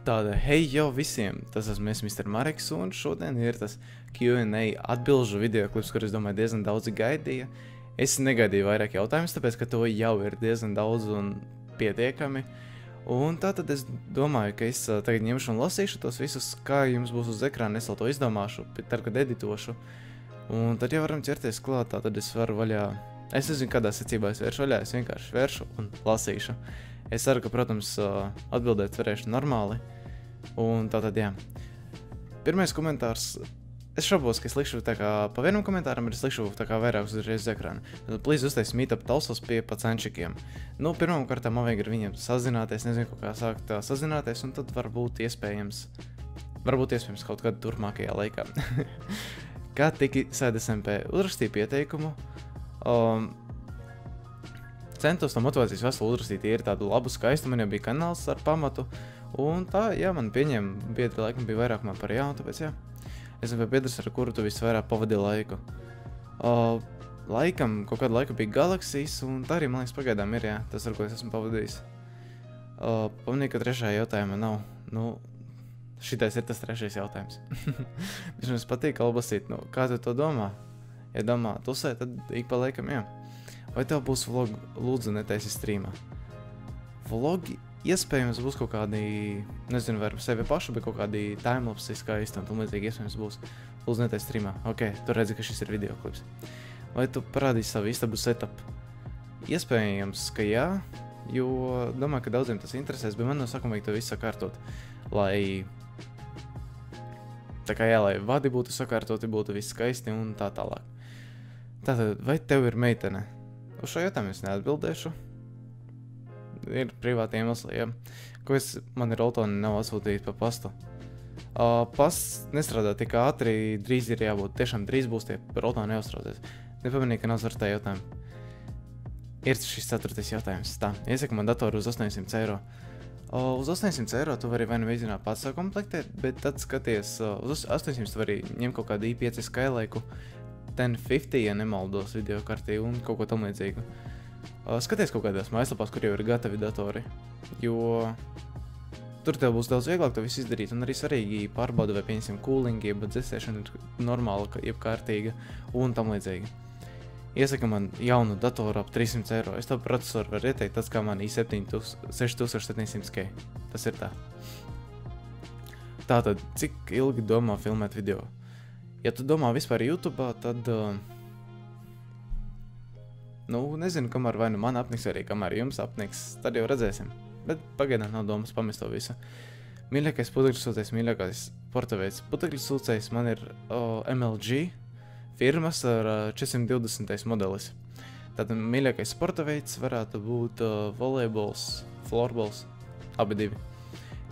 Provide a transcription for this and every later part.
Tāda, hei jau visiem, tas esmu es, Mr. Mareks, un šodien ir tas Q&A atbilžu videoklips, kur es domāju diezgan daudzi gaidīja. Es negaidīju vairāk jautājumus, tāpēc, ka to jau ir diezgan daudz un pietiekami. Un tātad es domāju, ka es tagad ņemšu un lasīšu tos visus, kā jums būs uz ekrāna, es vēl to izdomāšu, tad, kad editošu. Un tad jau varam ķerties klāt, tātad es varu vaļā, es nezinu, kādā secībā es vēršu vaļā, es vienkārši vēršu un lasīšu. Es ceru, ka, protams, atbildēt varēšu normāli. Un tātad, jā. Pirmais komentārs. Es šaubos, ka es likšu tā kā pa vienam komentāram, es likšu tā kā vairākus uzreiz uz ekrānu. Tad please uztais meetup talsos pie pacenčikiem. Nu, pirmām kārtām man vajag ar viņiem sazināties, nezinu, kā sākt sazināties, un tad varbūt iespējams kaut kad turpmākajā laikā. Kā tiki SēdesMP? Uzrakstīju pieteikumu. Centos no motivācijas veselu uzrakstīt, ir tādu labu skaistu, man jau bija kanāls ar pamatu. Un tā, jā, man pieņēma biedri laikam bija vairākumā par jaunu, tāpēc jā. Es biju biedrs, ar kuru tu visvairāk pavadīji laiku. Laikam, kaut kādu laiku bija Galaxijas, un tā arī, man liekas, pagaidām ir, jā, tas, ar ko es esmu pavadījis. Pamanīju, ka trešā jautājuma nav. Nu, šitais ir tas trešais jautājums. Viņš mums patīk albasīt, nu, kā tu to domā? Ja domā tusē, tad ik pa laikam, jā. Vai tev būs vlogi? Lūdzu, netaisi streamā. Vlogi iespējams būs kaut kādi, nezinu, vai ar sevi pašu, bet kaut kādi timelapsi skaisti un līdzīgi iespējams būs. Lūdzu, netaisi streamā. Ok, tu redzi, ka šis ir videoklips. Vai tu parādīsi savu istabu setup? Iespējams, ka jā, jo domāju, ka daudziem tas interesēs, bet man no sākuma vajag to visu sakārtot, lai tā kā jā, lai vadi būtu sakārtoti, būtu viss skaisti un tā tālāk. Tātad, vai tev ir meitene? Uz šo jautājumu es neatbildēšu. Ir privāti iemesli, jā. Ko man ir Oltoni nav atsūtījis pa pastu. Pasts nestrādā tik ātri, drīz ir jābūt, tiešām drīz būs tie par Oltoni neuztraucies. Nepamanīju, ka nav svartā jautājumu. Ir šis 4. jautājums. Tā, iesaka man datoru uz 800 eiro. Uz 800 eiro tu vari vai nu mēģināt pats komplektēt, bet tad skaties, uz 800 tu vari ņemt kaut kādu i5 Skylake 1050, ja nemaldos video kartī un kaut ko tam līdzīgu. Skaties kaut kādās mājaslapās, kur jau ir gatavi datori, jo tur tev būs daudz vieglāk to visu izdarīt, un arī svarīgi pārbauda, vai pieņemsim coolingi, jeb dzēsēšana ir normāla, jeb kārtīga un tam līdzīgi. Iesaka man jaunu datoru ap 300 eiro. Es tev procesoru varu ieteikt, tas kā man i7 6700K. Tas ir tā. Tātad, cik ilgi domā filmēt video? Ja tu domā vispār YouTube'ā, tad nu, nezinu, kamēr vai nu man apniks, vai arī kamēr jums apniks, tad jau redzēsim. Bet pagaidām nav domas pamest to visu. Mīļākais putekļu sūcējs, mīļākais sporta veids. Putekļu sūcējs man ir MLG firmas ar 420. modelis. Tātad mīļākais sporta veids varētu būt volejbols, floorbols, abi divi.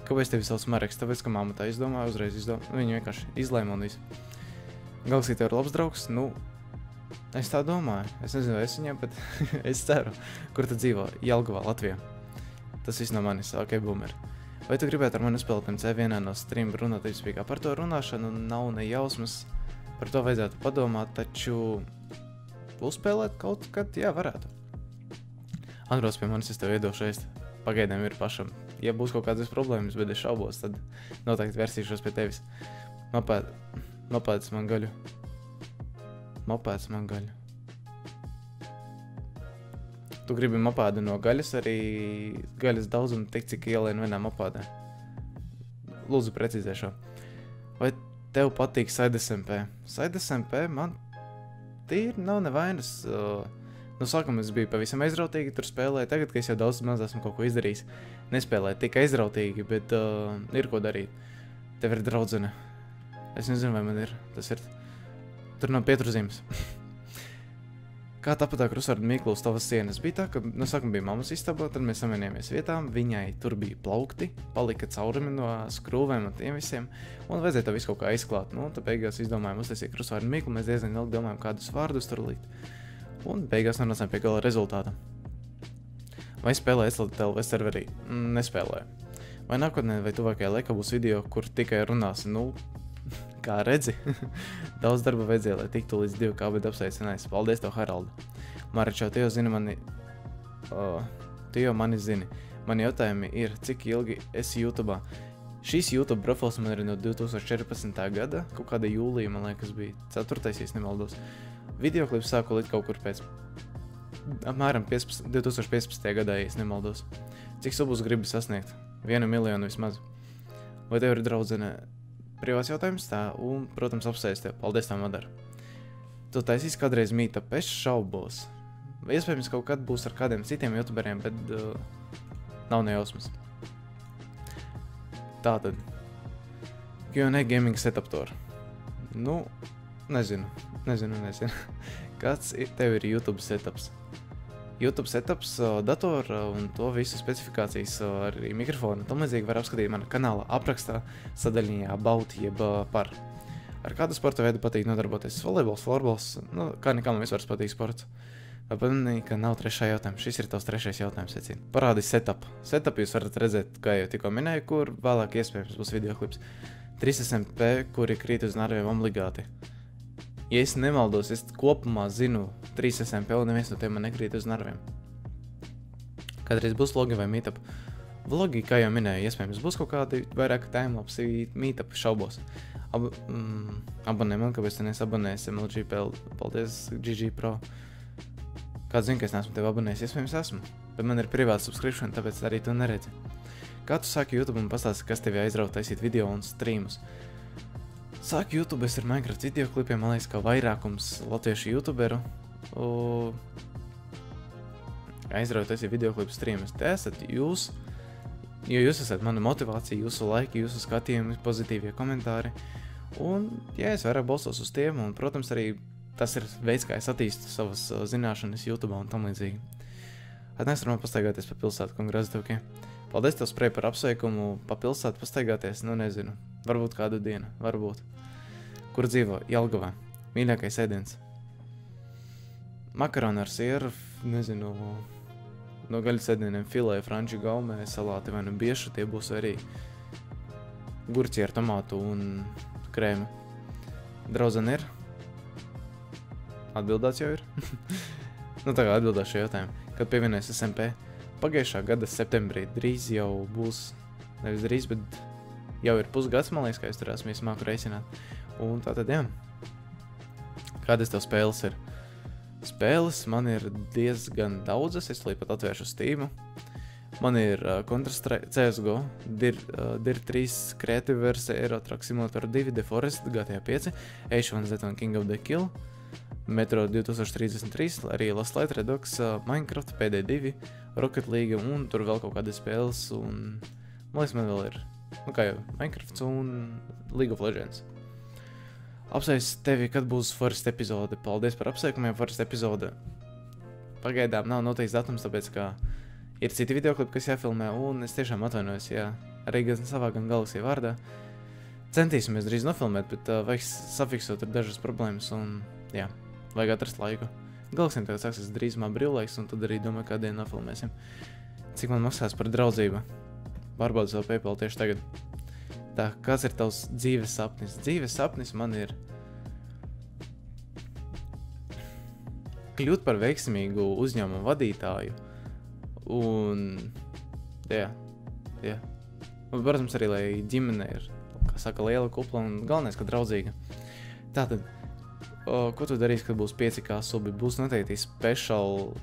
Kāpēc tevi sauc Mareks? Tāpēc, ka mamma tā izdomāja, uzreiz izdomāja. Viņa vienkārši izlēma un visu. Galaxija tev ir labs draugs? Nu, es tā domāju. Es nezinu, vai es viņam, bet es ceru. Kur tu dzīvo? Jelgavā, Latvijā. Tas viss no manis. Ok, boomer. Vai tu gribētu ar mani uzspēlēt MC vienā no stream runāt izpīkā? Par to runāšanu nav ne jausmas. Par to vajadzētu padomāt, taču uzspēlēt kaut kad, jā, varētu. Atbrauc pie manis, es tev iedošu ēst. Pagaidām ir pašam. Ja būs kaut kādas problēmas, bet es šaubos, tad noteikti versīšos pie tevis. Mopēds man gaļu. Mopēds man gaļu. Tu gribi mopēdu no gaļas, arī gaļas daudzumu tik, cik ielien vienā mopēdē. Lūdzu, precizē šo. Vai tev patīk SēdesMP? SēdesMP man tīri nav nevainas. No sākuma es biju pavisam aizrautīgi, tur spēlēju. Tagad, ka es jau daudz maz esmu kaut ko izdarījis, nespēlēju tik aizrautīgi, bet ir ko darīt. Tev ir draudzene. Es nezinu, vai man ir. Tas ir. Tur nav pieturzīmes. Kā tāpat tā krusvārdu Mīklu uz tavas sienas? Bija tā, ka no sākuma bija mammas istaba, tad mēs samienījāmies vietām, viņai tur bija plaukti, palika caurumi no skrūvēm un tiem visiem, un vajadzēja to visu kaut kā aizklāt. Nu, tad beigās izdomājām uztaisīt krusvārdu Mīklu, mēs diezgan ilgi domājām, kādus vārdus tur likt, un beigās nonācām pie gala rezultāta. Vai spēlē SLTLV serverī? Nespēlēju. Vai nākotnē vai tuvākajā laikā būs video, kur tikai runās? Nu, kā redzi, daudz darba vajadzēja, lai tiktu līdz 2K, bet apsveicinājis. Paldies tev, Haralda. Maričau, tu jau zini mani... Tu jau mani zini. Mani jautājumi ir, cik ilgi esi YouTube'ā. Šīs YouTube profils man ir no 2014. gada, kaut kāda jūlija, man liekas, bija 4. ja nemaldos. Videoklips sāku likt kaut kur pēc apmēram 2015. gadā, ja nemaldos. Cik subus gribi sasniegt? 1 miljonu vismaz. Vai tev ir draudzene? Privāts jautājums tā, un, protams, apsēst tev. Paldies, tā madara. Tu taisīs kādreiz meetup, es šaubos. Iespējams, kaut kad būs ar kādiem citiem youtuberiem, bet nav nejausmas. Tātad, Q&A Gaming Setup Tour. Nu, nezinu. Kāds tev ir YouTube setups? YouTube setups, datora un to visu specifikācijas arī mikrofonu. Tam līdzīgi var apskatīt mana kanāla aprakstā sadaļiņā About jeb par. Ar kādu sporta veidu patīk nodarboties? Volejbols, florbols, nu, kā nekam vispār patīk sports. Vai pamanīji, ka nav trešā jautājuma? Šis ir tavs trešais jautājums, secīni. Parādi setup. Setup jūs varat redzēt, kā jau tikko minēju, kur vēlāk iespējams būs videoklips. 3SMP, kuri krīt uz narviem obligāti. Ja es nemaldos, es kopumā zinu 3SMP, un neviens no tiem man nekrīt uz narviem. Kādreiz būs vlogi vai meetup? Vlogi, kā jau minēju, iespējams būs kaut kādi vairāk timelapsi meetup šaubos. Abonē man, kāpēc te nesabonēs MLG.pl. Paldies, GG Pro. Kāds zina, ka es neesmu tevi abonējis, iespējams esmu, bet man ir privāta subscription, tāpēc arī to neredzi. Kā tu sāki YouTube un pastāsti, kas tevi aizrauta taisīt video un streamus? Sāku YouTube ar Minecraft videoklipiem, man liekas, kā vairākums latviešu youtuberu. Aizrauta taisīt videoklipu streamus. Te esat jūs, jo jūs esat mana motivācija, jūsu laiki, jūsu skatījumi, pozitīvie komentāri. Un, ja es vairāk balstos uz tiem, un, protams, arī tas ir veids, kā es attīstu savas zināšanas YouTube un tam līdzīgi. Atnēs varam pastaigāties pa pilsētu, kongratulācijas. Paldies tev, Sprej, par apsveikumu, pa pilsētu pastaigāties, nu nezinu. Varbūt kādu dienu, varbūt. Kur dzīvo? Jelgavā. Mīļākais ēdiens. Makaroni ar sieru, nezinu, no gaļas ēdieniem filē, franči gaumē, salāti vai nu biešu, tie būs arī gurķi ar tomātu un krēmu. Draudzene ir? Atbildēts jau ir. Nu tā kā atbildās šo jautājumu. Kad pievienojas SMP? Pagājušā gada septembrī drīz jau būs, nevis drīz, bet jau ir pusgads, man liekas, kā es tur esmu māku reisināt. Un tātad, jā. Kādas tev spēles ir? Spēles man ir diezgan daudzas, es līpat atvēršu Steamu. Man ir Counter-Strike, CSGO, Dir 3, Creative Verse, Euro Truck Simulator 2, The Forest, GTA 5, H1Z un King of the Kill, Metro 2033, arī Last Light Redux, Minecraft, PD2, Rocket League un tur vēl kaut kādas spēles un, man liekas, man vēl ir, nu kā jau, Minecraft un League of Legends. Apsveicu tevi, kad būs Forest epizode. Paldies par apsveikumiem, Forest epizode. Pagaidām nav noteikts datums, tāpēc, ka ir citi videoklipi, kas jāfilmē, un es tiešām atvainojos, jā, arī gan savā, gan Galaxy vārdā. Centīsimies drīz nofilmēt, bet vajag safiksot ar dažas problēmas, un, jā, vajag atrast laiku. Galaxy tagad sāksies drīzumā brīvlaiks, un tad arī domāju, kādu dienu nofilmēsim. Cik man maksās par draudzību? Pārbaudu savu PayPal tieši tagad. Tā, kāds ir tavs dzīves sapnis? Dzīves sapnis man ir kļūt par veiksmīgu uzņēmumu vadītāju. Un, jā. Un, protams, arī, lai ģimene ir, kā saka, liela kupla un galvenais, ka draudzīga. Tātad, ko tu darīsi, kad būs 5K subi? Būs noteikti special,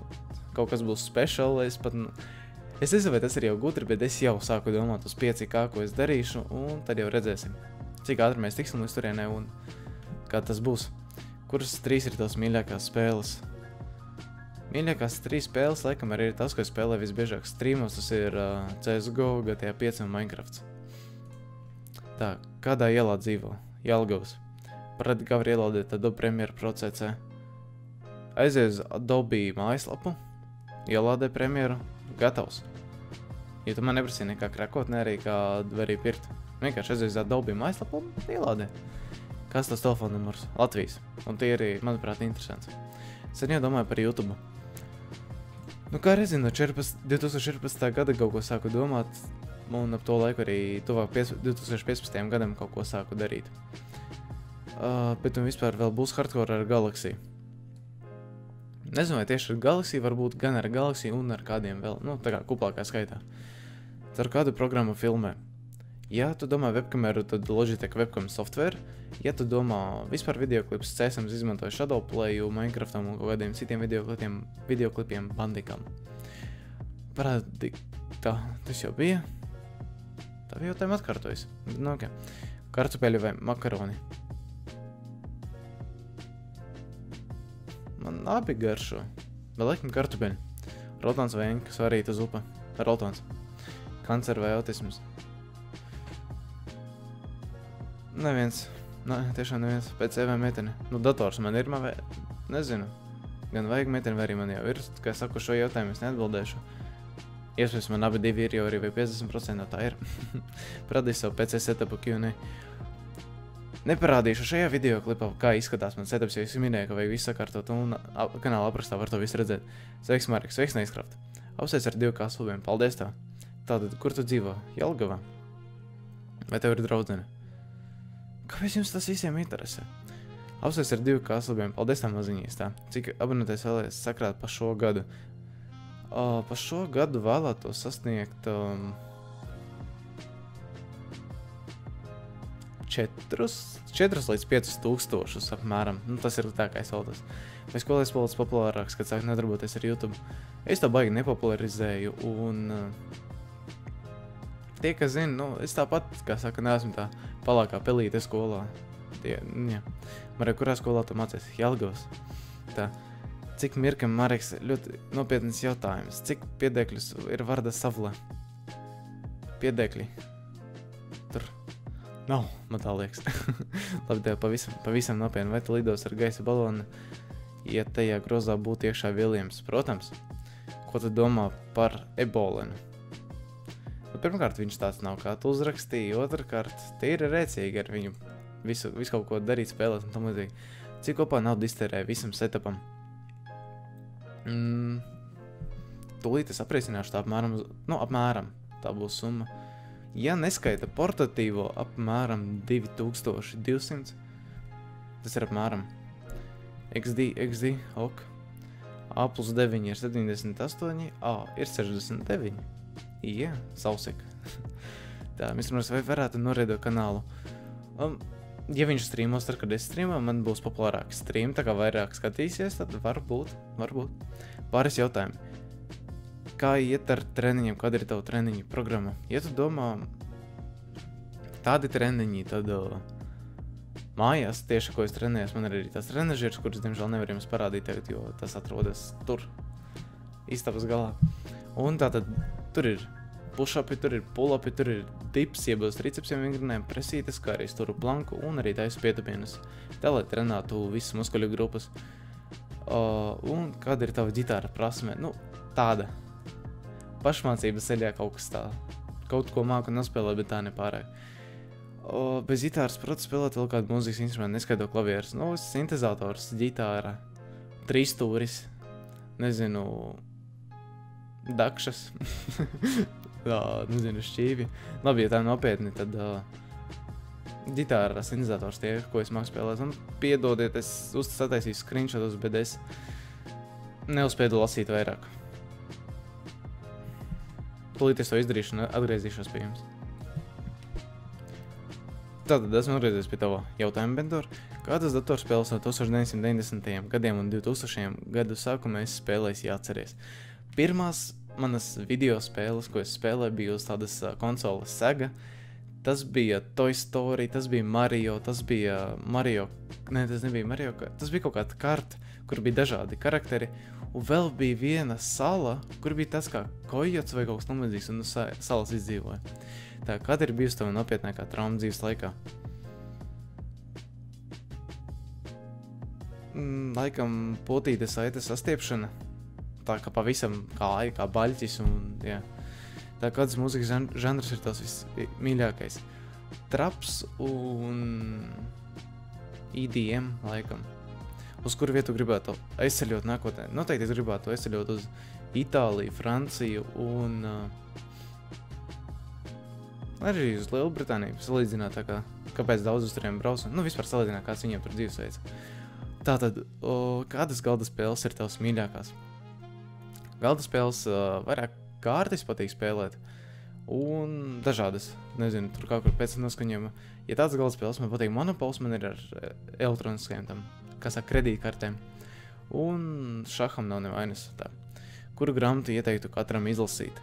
kaut kas būs special, es nezinu, vai tas ir jau gudri, bet es jau sāku domāt uz 5K, ko es darīšu, un tad jau redzēsim, cik ātri mēs tiksim līdz turienei un kā tas būs. Kuras 3 ir tavas mīļākās spēles? Mīļākās 3 spēles, laikam, arī ir tas, ko es spēlēju visbiežāk streamos, tas ir CSGO, GTA 5 un Minecraft. Tā, kādā ielā dzīvo? Jelgavas. Parādi, kā var ielādēt Adobe Premiere Pro CC. Aiziet uz Adobe mājaslapu, ielādē Premieru, gatavs. Ja tu man neprasīji nekā krakot, ne arī kā arī pirkt. Vienkārši aiziet uz Adobe mājaslapu un ielādē. Kāds tas telefona numurs? Latvijas. Un tie arī, manuprāt, interesants. Sen jau domāju par YouTube. Nu, kā reizi no 2014. gada kaut ko sāku domāt, un ap to laiku arī tuvāk 2015. gadam kaut ko sāku darīt. Bet un vispār vēl būs hardcore ar Galaxy. Nezinu, vai tieši ar Galaxy, varbūt gan ar Galaxy un ar kādiem vēl, nu, tā kā kuplākā skaitā. Ar kādu programmu filmē. Ja tu domā webkameru, tad Logitech webcam software. Ja tu domā vispār videoklips, cēsams izmantoja Shadowplayu, Minecraftam un kaut kādiem citiem videoklipiem bandikam. Parādi, tā, tas jau bija. Tā jau tēm atkārtojas. Nu, ok. Kartupeļi vai makaroni? Man abi garšo. Bet laikam kartupeļi. Rotons vai enka, svarīta zupa. Rotons. Kancer vai autisms? Neviens. Nē, tiešām neviens. Pēc vai meteni. Nu, dators man ir, man vai... Nezinu. Gan vajag meteni, vai arī man jau ir. Kā saku, šo jautājumu es neatbildēšu. Iespējams, man abi divi ir, jau arī vai 50% tā ir. Parādīšu savu PC setupu Q&A. Neparādīšu šajā videoklipā, kā izskatās man setups, jo es minēju, ka vajag visu sakārtot, un kanāla aprakstā var to visu redzēt. Sveiks, Marek, sveiks, Neizkraft. Apsveic ar 2K slubiem, paldies tev. Tātad, kur tu dzīvo? Jelgavā? Vai tev ir draudzene? Kāpēc jums tas visiem interesē? Apsveic ar 2K slubiem, paldies tev maziņīs tā. Cik abonēties vēlēs sakrāt pa šo gadu? Pa šo gadu vēlētos sasniegt 4 līdz 5 tūkstošus apmēram. Nu, tas ir tā, kā es vēlētos. Vai skolēs paliec populārāks, kad sāk nedarboties ar YouTube? Es to baigi nepopularizēju, un tie, kas zina, nu, es tāpat, kā saka, neesmu tā palākā pelīte skolā. Marek, kurā skolā tu mācies? Jelgavas. Tā. Cik mirkam, Mareks, ļoti nopietnas jautājums. Cik piedēkļus ir Varda Savle? Piedēkļi. Tur. Nav, man tā liekas. Labi, tev pavisam nopietni. Vai tu lidos ar gaisa balonu, ja tajā grozā būtu iekšā Viljams? Protams. Ko tu domā par ebolenu? Nu, pirmkārt, viņš tāds nav, kā tu uzrakstīji. Otrkārt, tie ir rēcīgi ar viņu visu kaut ko darīt, spēlēt un tam līdzīgi. Cik kopā naudu iztērēja visam setupam? Tūlīt es aprēķināšu tā apmēram tā būs summa. Ja neskaita portatīvo, apmēram 2200, tas ir apmēram XD, ok. A plus 9 ir 78, A ir 69. Jā, sausika. Tā, mēs runās, vai varētu noreidot kanālu. Ja viņš streamos, tad, kad es streamo, man būs populārāks stream, tā kā vairāk skatīsies, tad varbūt. Pāris jautājumi. Kā iet ar treniņiem, kāda ir tava treniņu programma? Ja tu domā tādi treniņi, tad mājās, tieši ko es trenējos, man ir arī tās trenažieris, kuras, diemžēl, nevar jums parādīt tagad, jo tas atrodas tur, istabas galā. Un tātad tur ir push-upi, tur ir pull-upi, tur ir dips, iebilst tricepsiem vingrinēm, presītes, kā arī sturu planku un arī taisu pietupienus. Tā, lai trenētu visas muskuļu grupas. Un kāda ir tava ģitāra prasme? Nu, tāda. Pašmācības ceļā kaut kas tā. Kaut ko māku nospēlēt, bet tā nepārāk. Bez ģitāras, protams, spēlēt vēl kādu mūzikas instrumentu, neskaidro klavieres. Nu, sintezators, ģitāra, trīstūris, nezinu, dakšas. Nezinu, šķīvi. Labi, ja tā nopietni, tad ģitāra, sintezators tie, ko es māku spēlēt. Un piedodiet, es sataisīju screenshotus, bet es neuzspēju lasīt vairāk. Tūlīt es to izdarīšu un atgriezīšos pie jums. Tātad esmu atgriezies pie tava jautājuma, Bentor. Kādas datorspēles no 1990. gadiem un 2000. gadu sākumā es spēlēju, jāatceries? Pirmās manas video spēles, ko es spēlēju, bija uz tādas konsoles Sega. Tas bija Toy Story, tas bija Mario, tas bija Mario... Nē, tas nebija Mario, tas bija kaut kāda karta, kur bija dažādi karakteri. Un vēl bija viena sala, kur bija tas kā kojots vai kaut kas nomedzīgs, un salas izdzīvoja. Tā, kāda ir bijusi tava nopietnākā trauma dzīves laikā? Laikam potītes saites sastiepšana. Tā kā pavisam kā baļķis un, jā. Tā kādas mūzikas žanrs ir tās vismīļākais? Traps un EDM, laikam. Uz kuru vietu gribētu aizceļot nākotnē? Noteikti es gribētu aizceļot uz Itāliju, Franciju un arī uz Lielbritāniju salīdzināt, tā kā kāpēc daudz uz turiem brauc. Nu, vispār salīdzināt, kāds viņiem tur dzīvesveids. Tātad, kādas galda spēles ir tavs mīļākās? Galda spēles vairāk kārtis patīk spēlēt. Un dažādas, nezinu, tur kaut kur pēc noskaņojuma. Ja tāds galda spēles man patīk Monopols, man ir ar elektroniskajiem tam, kā saka, kredītkartēm. Un šaham nav nevainas tā. Kuru grāmatu ieteiktu katram izlasīt?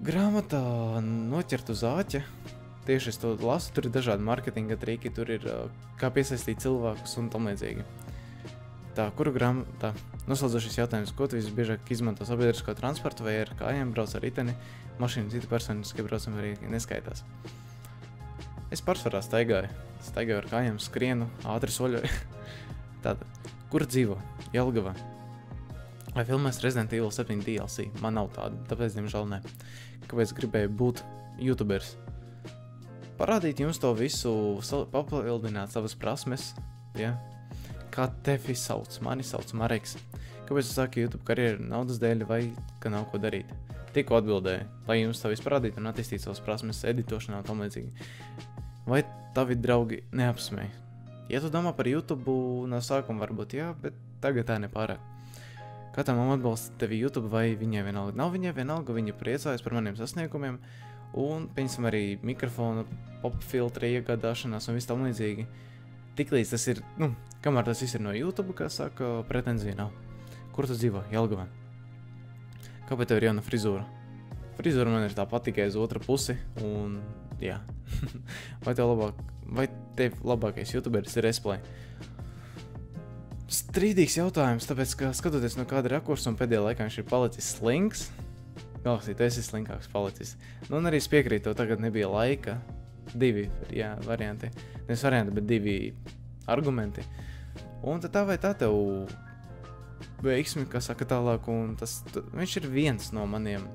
Grāmatā Noķert uz āķa. Tieši es to lasu, tur ir dažādi marketinga triki, tur ir kā piesaistīt cilvēkus un tam līdzīgi. Tā, kuru grāmatā? Noslēdzošais jautājums, ko tu visbiežāk izmanto sabiedrisko transportu vai ar kājām brauc ar riteni, mašīnu citu personiskie braucam arī neskaitās. Es pārsvarā staigāju ar kājām, skrienu, ātri soļoju. Tātad, kur dzīvo? Jelgavā. Vai filmēs Resident Evil 7 DLC? Man nav tāda, tāpēc, diemžēl, ne. Kāpēc gribēju būt YouTubers? Parādīt jums to visu, papildināt savas prasmes, ja? Kā tevi sauc? Mani sauc Mareks. Kāpēc tu sāki YouTube karjeru naudas dēļ vai ka nav ko darīt? Tikko atbildēju, lai jums tā visu parādītu un attīstītu savas prasmes editošanā un tam līdzīgi. Vai tavi draugi neapsmēja? Ja tu domā par YouTube no sākuma varbūt jā, bet tagad tā nepārāk. Kā tā mamma atbalsta tevi YouTube vai viņai vienalga? Nav viņai vienalga, viņa priecājas par maniem sasniegumiem un pieņemsim arī mikrofonu, popfiltra iegādāšanās un viss tam līdzīgi. Tiklīdz tas ir, kamēr tas viss ir no YouTube, kā saka, pretenzija nav. Kur tu dzīvo? Jelgavā. Kāpēc tev ir jauna frizūra? Frizūra man ir tā patīkai uz otru pusi un jā. Vai tev labākais YouTuberis ir Esplay? Strīdīgs jautājums, tāpēc, ka skatoties no kāda rakursa un pēdējā laikā viņš ir palicis slinks. Galaksī, tu esi slinkāks palicis. Un arī es piekrītu, tev tagad nebija laika. Divi, jā, varianti. Nevis varianti, bet divi argumenti. Un tad tā vai tā tev veiksmi, kā saka tālāk, un viņš ir viens no maniem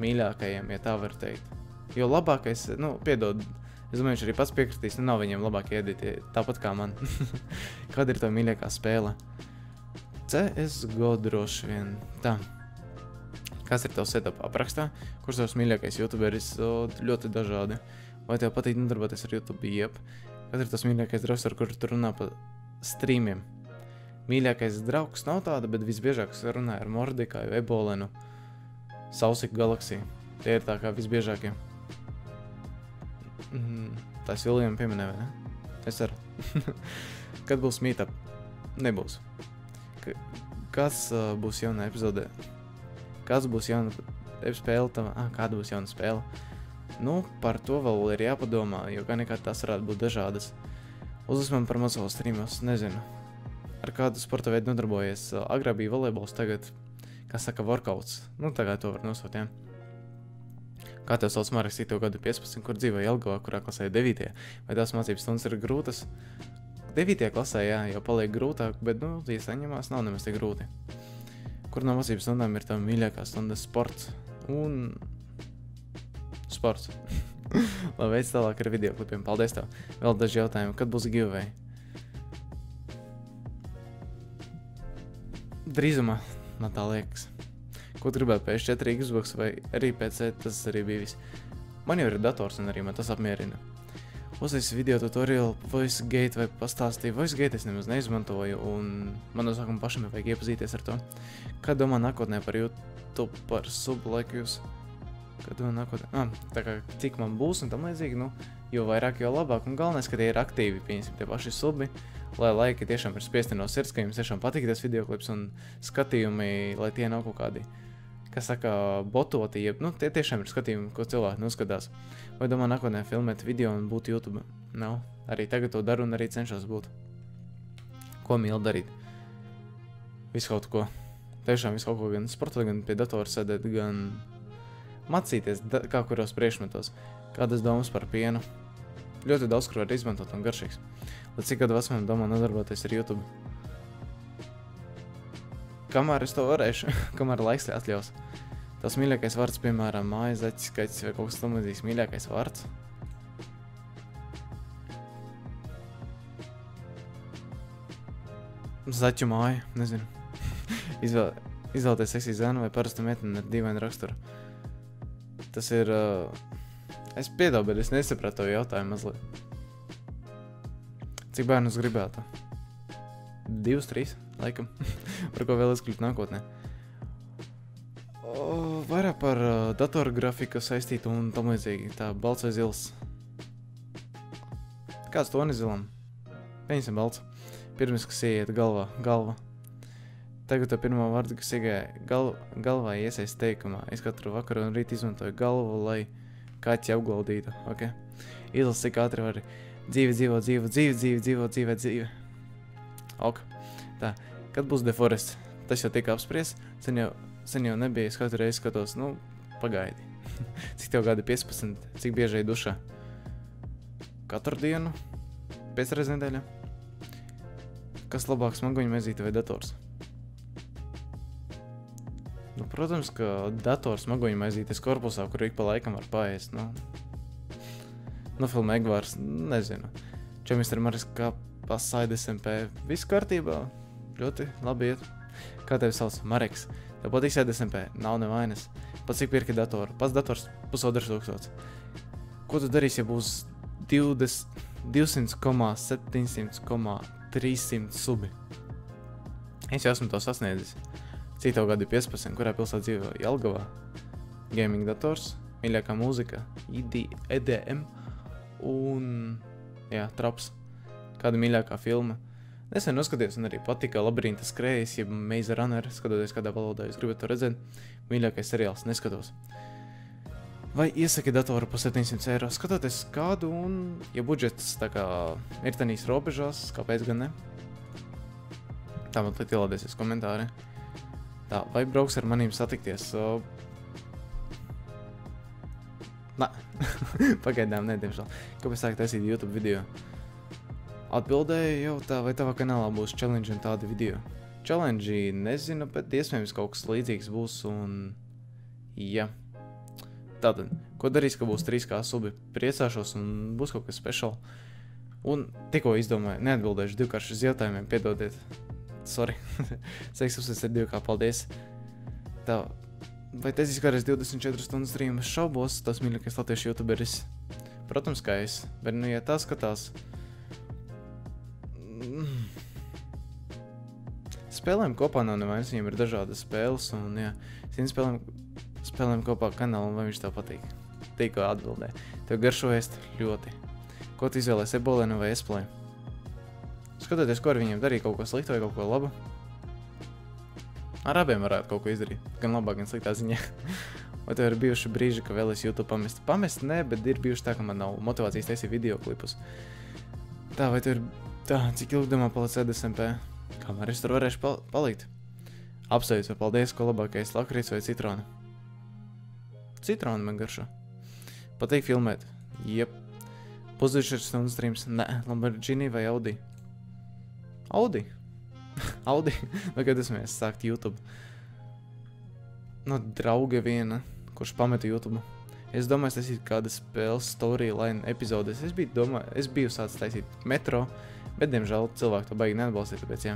mīļākajiem, ja tā var teikt. Jo labākais, piedod, es domāju, viņš arī pats piekritīs, nav viņiem labākie editi, tāpat kā man. Kāda ir tā mīļākā spēle? CSGO droši vien. Tā. Kas ir tavs setup aprakstā? Kurš tavs mīļākais YouTuberis? Ļoti dažādi. Vai tev patīk nodarboties ar YouTube? Jep. Kas ir tas mīļākais draugs, ar kuru tu runā pa streamiem? Mīļākais draugs nav tāda, bet visbiežāk runāju ar Mordekāju, Ebolenu, Sausiku Galaksiju. Tie ir tā kā visbiežākie. Tās Viljam pieminē, vai ne? Es ceru. Kad būs meetup? Nebūs. Kas būs jaunā epizodē? Kāds būs jauna spēle tava? Kāda būs jauna spēle? Par to vēl ir jāpadomā, jo kā nekā tās varētu būt dažādas. Uzlasmam par mazo streamos, nezinu. Ar kādu sporta veidu nodarbojies? Agrāk bija volejbols, tagad, kā saka, workouts. Tagad to var nosaukt, jā. Kā tev sauc Mareks, cik tev gadu 15, kur dzīvo Jelgavā, kurā klasē 9. Vai tās mācības stundas ir grūtas? 9. klasē, jā, jau paliek grūtāk, bet, ja saņemās, nav nemaz tik grūti. Kur no mācības stundām ir tava mīļākā stunda? Sports un sports. Lai veic tālāk ar videoklipiem. Paldies tev. Vēl daži jautājumi. Kad būs giveaway? Drīzumā, man tā liekas. Ko tu gribētu PS4, Xbox vai arī PC, tas arī bija viss. Man jau ir dators un arī man tas apmierina. Uztaisīju video tutorial VoiceGate vai pastāstīju. VoiceGate es nemaz neizmantoju un man no sākuma pašam vajag iepazīties ar to. Kā domā nākotnē par YouTube, par sublaiku jūs? Kā domā nākotnē? Tā kā cik man būs un tam līdzīgi, jo vairāk, jo labāk. Un galvenais, ka tie ir aktīvi, pieņemsim tie paši subi, lai laiki tiešām ir spiesti no sirds, ka jums tiešām patīk tas videoklips un skatījumi, lai tie nav kaut kādi, kas saka, bototi, tie tiešām ir skatījumi, ko cilvēki noskatās. Vai domā nākotnē filmēt video un būt YouTube? Nav. Arī tagad to daru un arī cenšos būt. Ko mīlu darīt? Visu kaut ko. Tiešām visu kaut ko, gan sportot, gan pie datora sēdēt, gan mācīties kā kuros priekšmetos. Kādas domas par pienu? Ļoti daudz, kur var izmantot un garšīgs. Līdz cik gadu vecumam domā nodarboties ar YouTube? Kamēr es to varēšu, kamēr laiks atļaus. Tas mīļākais vārds, piemēram, māja, zaķis, kaķis vai kaut kas tam līdzīgs mīļākais vārds. Zaķu māja, nezinu. Izvēlēties seksiju zēnu vai parastu meiteni ar dīvainu raksturu. Tas ir... Es piedodu, bet es nesapratu to jautājumu mazliet. Cik bērnus gribētu? 2, 3, laikam, par ko vēl izkļūt nākotnē. Vairāk par datoru grafiku saistītu un tam līdzīgi, tā balts vai zils. Kāds toni zilam? Pieņemsim balts. Pirms, kas ieiet galva. Tagad tā pirmā vārda, kas iegāja galvā iesaist teikumā. Es katru vakaru un rīt izmantoju galvu, lai kaķi apglaudītu, ok? Izlas, cik ātri var dzīve. Ok. Tā, kad būs deforests? Tas jau tika apspriests, sen jau nebija, es katru reizi skatos, nu, pagaidi. Cik tev gadi 15, cik bieži ej dušā? Katru dienu? 5 reizes nedēļā? Kas labāk, smaguņu maizīte vai dators? Nu, protams, ka dators smaguņu maizītes korpusā, kur ik pa laikam var paēst, nu. Nofilmē Egvārs, nezinu. Čemister Maris kā pasaid SMP. Viss kārtībā, ļoti labi iet. Kā tevi sauc? Mareks. Tev patīk sēd SMP, nav nevainas. Pats cik pirki datoru? Pats dators 1500. Ko tu darīsi, ja būs 200,700,300 subi? Es jau esmu to sasniedzis. Cik tev gadi 15, kurā pilsētā dzīvo? Jelgavā. Gaming dators, mīļākā mūzika, EDM un, jā, traps. Kāda mīļākā filma? Nesen noskaties un arī patika Labirinta skrējas, jeb Maze Runner, skatoties kādā valodā, jūs gribat to redzēt. Mīļākais seriāls, neskatos. Vai iesaki datoru pa 700 eiro, skatoties kādu un, ja budžets tā kā ir tenīs robežās, kāpēc gan ne? Tā man liet ielādēsies komentāri. Tā, vai brauks ar manīm satikties? Nā, pagaidām ne, diemžēl. Kāpēc sāk taisīt YouTube video? Atbildēju jau tā, vai tavā kanālā būs challenge un tādi video. Challenge nezinu, bet iespējams kaut kas līdzīgs būs un... jā. Tātad, ko darīs, ka būs 3K subi? Priecāšos un būs kaut kas special. Un tikko izdomāju, neatbildēšu divkārši uz jautājumiem, piedodiet. Sorry. Seiks uzsēc ir 2K, paldies. Tā, vai taisīs kādreiz 24 stundu streamu? Šaubos, tas mīļākais latviešu youtuberis. Protams, kā es, bet nu, ja tā skatās... Spēlēm kopā nav nevainas, viņiem ir dažādas spēles un, jā, spēlēm kopā kanālu un vai viņš tev patīk. Tikko atbildē. Tev garšo ēst ļoti. Ko tu izvēlēs, ebolēnu vai esplēju? Skatoties, ko ar viņiem darīja, kaut ko sliktu vai kaut ko labu. Ar abiem varētu kaut ko izdarīt, gan labā, gan sliktā ziņā. Vai tev ir bijuši brīži, ka vēlies YouTube pamest? Pamest ne, bet ir bijuši tā, ka man nav motivācijas taisīt video klipus. Tā, vai tev ir tā, cik ilgi domā palic SMP? Kamēr es tur varēšu palikt? Apsveicu, paldies, ko labākais lakrīts vai citrona? Citrona man garšo. Patīk filmēt? Jep. Pusdivšķirt stundu streams? Nē, Lamborghini vai Audi? Audi? Audi? Vai kad esmies sākt YouTube? No drauga viena, kurš pameta YouTube. Es domāju, taisīt kāda spēles storyline epizodes. Es biju sācis taisīt Metro, bet, diemžēl, cilvēki to baigi neatbalstīt, tāpēc, jā.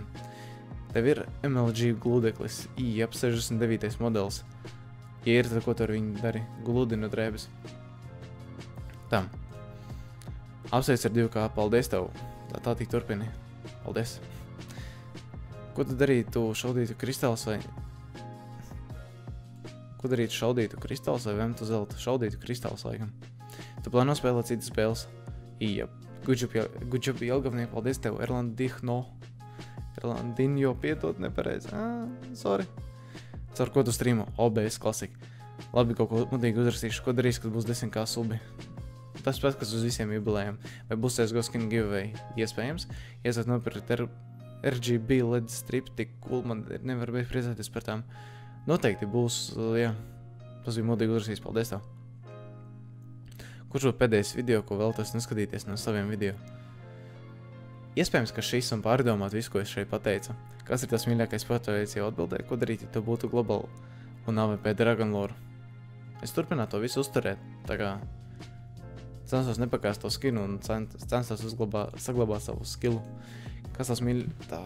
Tev ir MLG glūdeklis, IEP 69. modelis. Ja ir, tad ko tu ar viņu dari? Gludinu drēbes. Tā. Apsveic ar 2K, paldies tev. Tā tik turpini. Paldies. Ko tu darītu šaudītu kristāls vai... Ko darītu šaudītu kristāls vai vemtu zelta? Šaudītu kristāls, laikam. Tu plāno spēlēt citas spēles? Iep. Good job, Jelgavnie, paldies tev. Erlandinho, piedod nepareizi. Sorry. Caur ko tu streamo? OBS klasika. Labi, kaut ko mudīgi uzrakstīšu. Ko darīs, kad būs 10K subi? Tas pēc, kas uz visiem jubilējiem. Vai būs CSGO skin giveaway? Iespējams. Iesat nopirkt RGB LED strip, tik cool, man nevar beigt priecāties par tām. Noteikti būs, jā. Tas bija mudīgi uzrakstījis, paldies tev. Kurš būtu pēdējais video, ko vēlētos neskatīties no saviem video? Iespējams, ka šis un pārdomāt visu, ko es šeit pateicu. Kas ir tas mīļākais pataveids jau atbildēja, ko darīt, ja tu būtu Global un AVP Dragon Lore? Es turpinātu to visu uzturēt, tā kā censos nepakāst to skinu un censos saglabāt savu skilu. Kas tās tā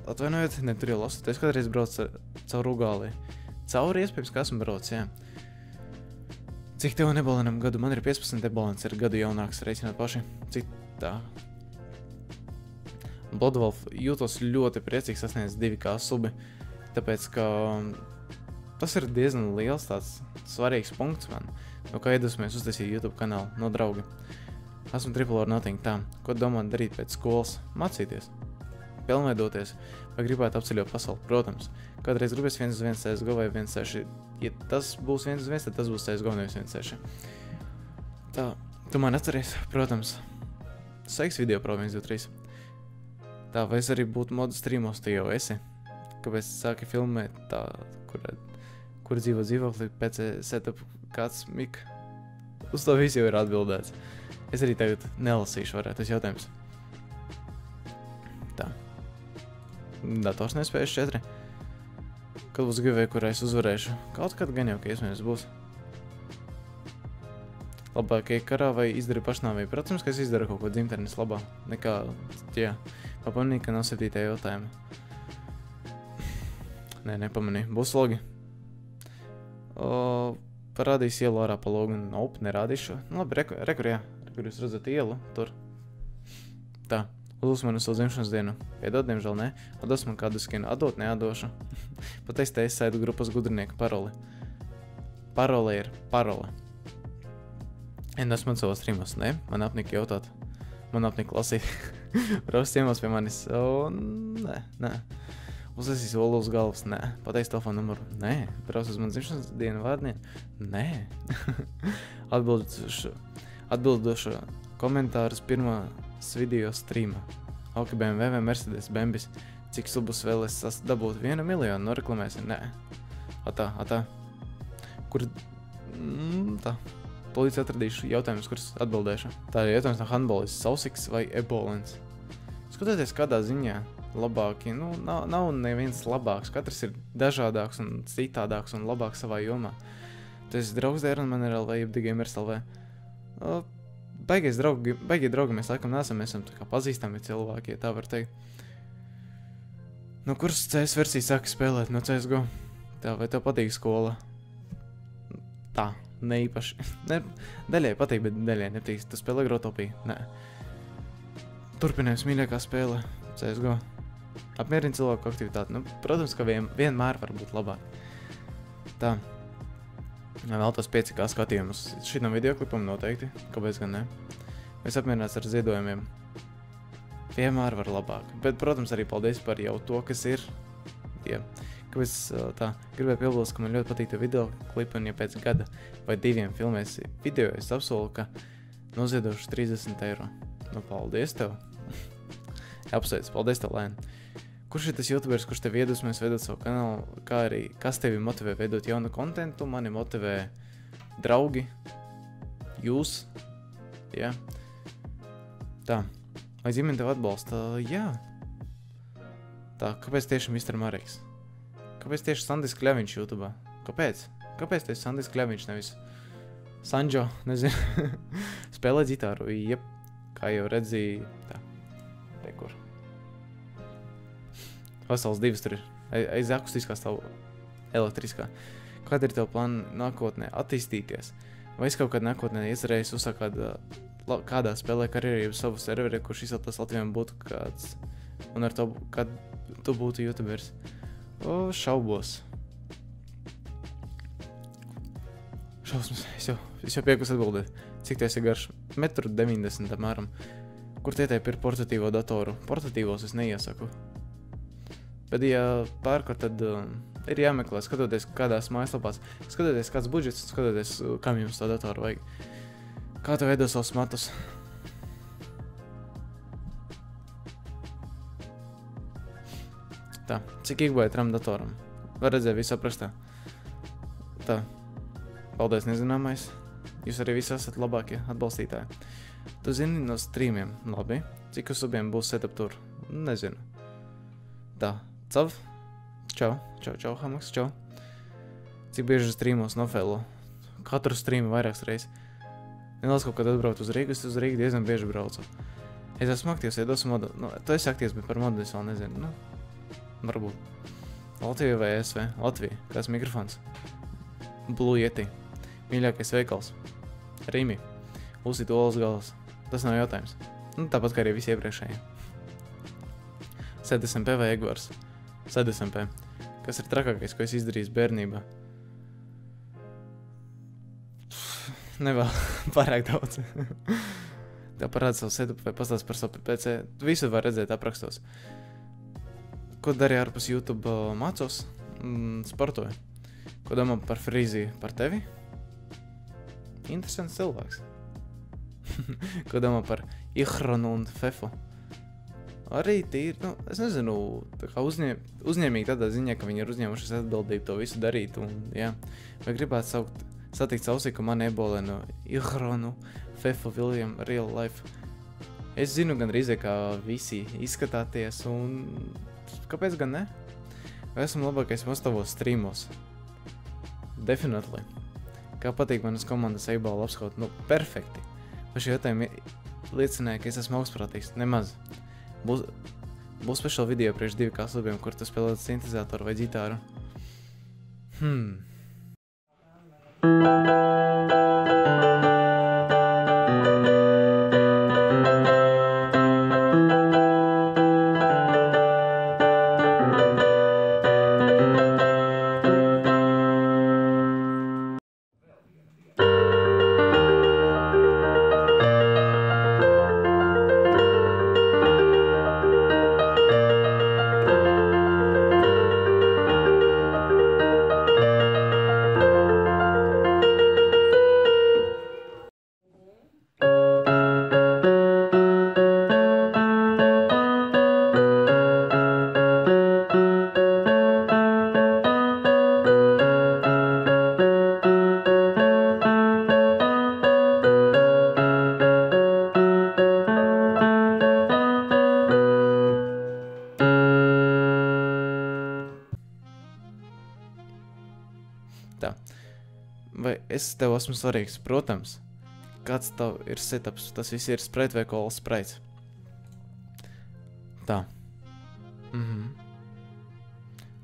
atvainojiet, ne tur jau lasoties, kādreiz brauc caur Ugālī. Cauri iespējams, ka esmu brauc, jā. Cik tev Ebolenam gadu? Man ir 15, Ebolens ir gadu jaunāks, reiķināt paši. Cik tā? Bloodwolf jūtos ļoti priecīgs sasniedz 2K subi, tāpēc, ka tas ir diezgan liels tāds svarīgs punkts man, no kā iedvesmies uztaisīt YouTube kanālu no draugi. Esmu Triple or Nothing tā, ko domāt darīt pēc skolas? Mācīties, pilnveidoties, vai gribētu apceļot pasauli? Protams, kādreiz gribēs 1-1 CSGO vai 1-6. Ja tas būs 1-1, tad tas būs CSGO nevis 1-6. Tā, tu man atceries, protams. Saiks video pro 1-2-3. Tā, vai es arī būtu modu streamos, tu jau esi? Kāpēc sāki filmēt tā, kur dzīvo dzīvokli pēc setup kāds mik? Uz to visu jau ir atbildēts. Es arī tagad nelasīšu varētu tas jautājums. Tā. Dators nespējas 4. Kad būs giveaway, kurā es uzvarēšu? Kaut kad gan jau, ka iespējams būs. Labākie karā vai izdari pašnāvību? Protams, ka es izdaru kaut ko dzimtenes labā. Nekā, jā. Pamanīju, ka nav 7. jautājuma. Nē, nepamanīju. Būs logi. Parādīs ielu ārā pa logu. Nope, nerādīšu. Nu, labi, rekur, jā. Rekur jūs redzat ielu. Tur. Tā. Uzlūs mani uz savu dzimšanas dienu. Piedod, diemžēl ne. Atdos man kādu skinu. Atdot neatdošu. Pat es te sēdu grupas gudrinieka paroli. Parole ir parole. Es man savos streamos. Ne, man apnika jautāt. Man apnika lasīt. Raust ciemos pie manis. Nē. Uzsasīs olu uz galvas. Nē. Pateiks telefonu numuru. Nē. Brauc uz man dzimšanas dienu vārdnienu. Nē. Atbildošu komentārus pirmās video streama. Auki BMW vai Mercedes Bembis. Cik subus vēl es dabūt 1 miljonu? Noreklamēsim? Nē. Atā. Kur... Tā. Polīdz atradīšu jautājumus, kurus atbildēšu. Tā ir jautājums no handbolis. Sausiks vai ebolens? Skatoties kādā ziņā labāki. Nu, nav neviens labāks. Katrs ir dažādāks un citādāks un labāks savā jomā. Tu esi draugs Dēran LV, jeb Digamers LV. Baigie draugi mēs laikam nesam, mēs esam tā kā pazīstami cilvēki, ja tā var teikt. No kuras CS versijas sāki spēlēt? No CSGO? Tā, vai tev patīk skola? Tā, neīpaši. Daļai patīk, bet daļai nepatīk. Tu spēlē Grotopiju? Nē. Turpinājums mīļākā spēle CSGO. Apmierina cilvēku aktivitāti. Nu, protams, ka vienmēr var būt labāk. Tā. Vēl tos 5K skatījumus šitam videoklipam noteikti, kāpēc gan ne. Es apmierināts ar ziedojumiem. Vienmēr var labāk. Bet, protams, arī paldies par jau to, kas ir. Ja. Kāpēc tā gribēju piebilst, ka man ļoti patīk tev videoklipi, un ja pēc gada vai 2 filmēsi video, es apsolu, ka noziedošu 30 eiro. Nu, paldies tev. Apsveic, paldies tev, Lēn. Kurš ir tas YouTubers, kurš tev iedvesmēs veidot savu kanālu, kā arī kas tevi motivē veidot jaunu kontentu? Mani motivē draugi, jūs, jā. Tā, vai ģimene tev atbalsta? Jā. Tā, kāpēc tieši Mr. Mareks? Kāpēc tieši Sandis Kļaviņš YouTubā? Kāpēc? Kāpēc tieši Sandis Kļaviņš, nevis Sanjo, nezinu, spēlē ģitāru? Jep, kā jau redzīju, tā, rekur. Vesels 2 tur ir. Aiz akustiskā stāv elektriskā. Kāda ir tev plāna nākotnē attīstīties? Vai es kaut kādā nākotnē iecerējis uzsākt kādā spēlē karjeru, jeb savu serveri, kurš izceltas Latvijām būtu kāds, un ar to, kad tu būtu YouTubers? Šaubos. Šausmas. Es jau piekus atbildēt. Cik tu esi garš? 1,90 m apmēram. Kur tie tev ir portatīvo datoru? Portatīvos es neiesaku. Bet, ja pērkot, tad ir jāmeklē, skatoties kādās mājaslapās, skatoties kāds budžets, skatoties, kam jums tā datoru vajag. Kā tu veido savus matus? Tā, cik gigabaita RAM datoram? Var redzēt visu aprastā. Tā, paldies nezināmais. Jūs arī visi esat labākie atbalstītāji. Tu zini no streamiem, labi. Cik uz subiem būs setup tur? Nezinu. Tā. Cav. Čau, Hamaks, čau. Cik bieži streamos nofēlo? Katru streamu vairākas reizes. Nedaudz kaut kad atbraukt uz Rīgu, es uz Rīgu diezgan bieži braucu. Es esmu aktīvs, ja dosu modu. Nu, tu esi aktīvs, bet par modu es vēl nezinu. Nu, varbūt. Latvija vai SV? Latvija. Kāds mikrofons? Blue Yeti. Mīļākais veikals. Rīmi. Uzsit olas galas. Tas nav jautājums. Nu, tāpat kā arī visi iepriekšēji. SDSMP vai Egvars? SDSMP. Kas ir trakākais, ko es izdarījis bērnībā? Nevēl pārāk daudz. Tā parāda savu setupu vai pastāst par savu PC. Visu var redzēt aprakstos. Ko darīju ārpus YouTube? Mācos, sportoju. Ko domā par Frīziju? Par tevi? Interesants cilvēks. Ko domā par Ihronu un Fefu? Arī tīri, es nezinu, tā kā uzņēmīgi tādā ziņā, ka viņi ir uzņēmušies atbildību to visu darīt, un, jā, vai gribētu satikt sausīku mani ebolē no Ihronu, Fefu, William, Real Life. Es zinu gan rīzē, kā visi izskatāties, un kāpēc gan ne? Vai esmu labākais mostāvos streamos? Definitely. Kā patīk manas komandas eibola apskaut? Perfekti. Par šī jautājumi liecināja, ka es esmu augstprātīgs. Nemaz. Būs speciāla video priekš 2K slibiem, kur tu spēlēt sintezatoru vai ģitāru. Tā. Vai es tev esmu svarīgs? Protams. Kāds tev ir setups? Tas viss ir Sprite vai Cola Sprite? Tā.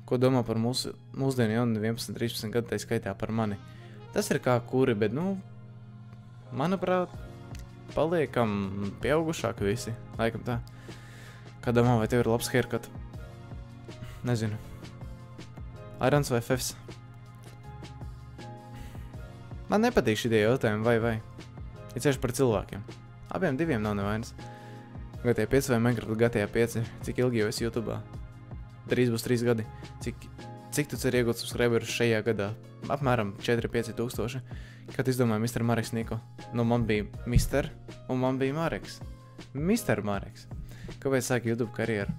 Ko domā par mūsdienu jaunu 11, 13 gadu, tai skaitā par mani? Tas ir kā kuri, bet, manuprāt, paliekam pieaugušāki visi. Laikam tā. Kā domā, vai tev ir labs haircut? Nezinu. Irons vai Fefs? Man nepatīk šitie jautājumi, vai. Ir ceļš par cilvēkiem. Abiem diviem nav nevainas. GTA 5 vai Minecraft GTA 5? Cik ilgi jau esi YouTube'ā? Drīz būs 3 gadi. Cik tu ceri iegūt subscriberus šajā gadā? Apmēram 4-5 tūkstoši. Kad izdomāju Mr. Mareks Niko? Man bija Mr. un man bija Mareks. Mr. Mareks. Kāpēc sāki YouTube karjeru?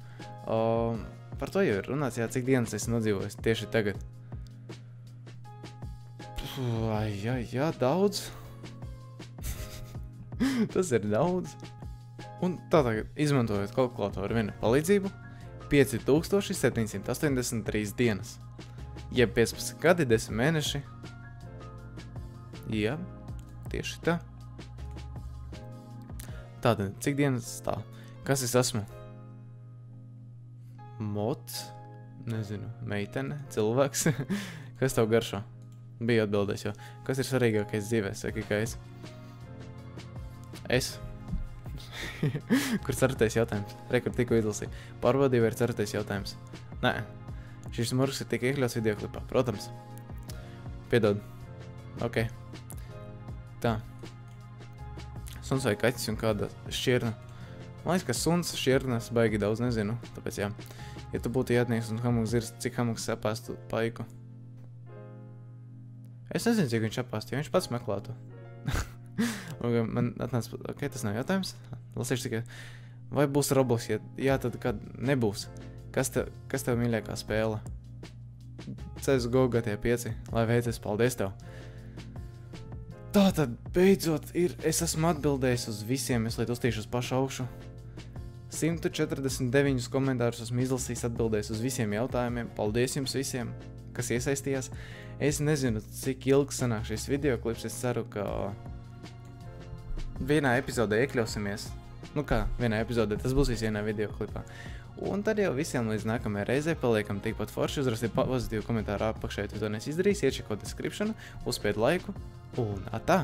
Par to jau ir runāts, cik dienas esi nodzīvojis tieši tagad. Jā, daudz. Tas ir daudz. Un tā tagad, izmantojot kalkulatoru vienu palīdzību, 5783 dienas. Jeb 15 gadi, 10 mēneši. Jā, tieši tā. Tātad, cik dienas tā? Kas es esmu? Mots? Nezinu, meitene, cilvēks. Kas tev garšo? Bija atbildēs jau. Kas ir svarīgākais dzīvē, saki, kā es? Es? Kur certais jautājums? Kur tikko izlasīju. Pārbaudīju, vai ir certais jautājums? Nē. Šis murgs ir tik iekļauts videoklipā. Protams. Piedod. Ok. Tā. Suns vai kaķis un kāda šķirna? Man liekas, ka suns šķirnas baigi daudz nezinu. Tāpēc jā. Ja tu būtu jātnieks un hamuks zirst, cik hamuks sapāstu paiku? Es nezinu, cik viņš apāst, ja viņš pats meklētu. Man atnāca, ok, tas nav jautājums. Lasīšu tikai, vai būs Roblox, ja jā, tad kad nebūs. Kas tev mīļākā spēle? CSGO GTA 5, lai veicies, paldies tev. Tātad, beidzot, es esmu atbildējis uz visiem, es liet uztīšu uz pašu augšu. 149 komentārus esmu izlasījis, atbildējis uz visiem jautājumiem. Paldies jums visiem, kas iesaistījās. Es nezinu, cik ilgi sanāk šis videoklips. Es ceru, ka vienā epizodē iekļausimies. Vienā epizodē, tas būs vienā videoklipā. Un tad jau visiem līdz nākamajai reizē paliekam tikpat forši. Uzrakstiet pozitīvu komentāru apakšā, ja tu to nesi izdarījis, iečekot descriptionu, uzspied laiku un atā!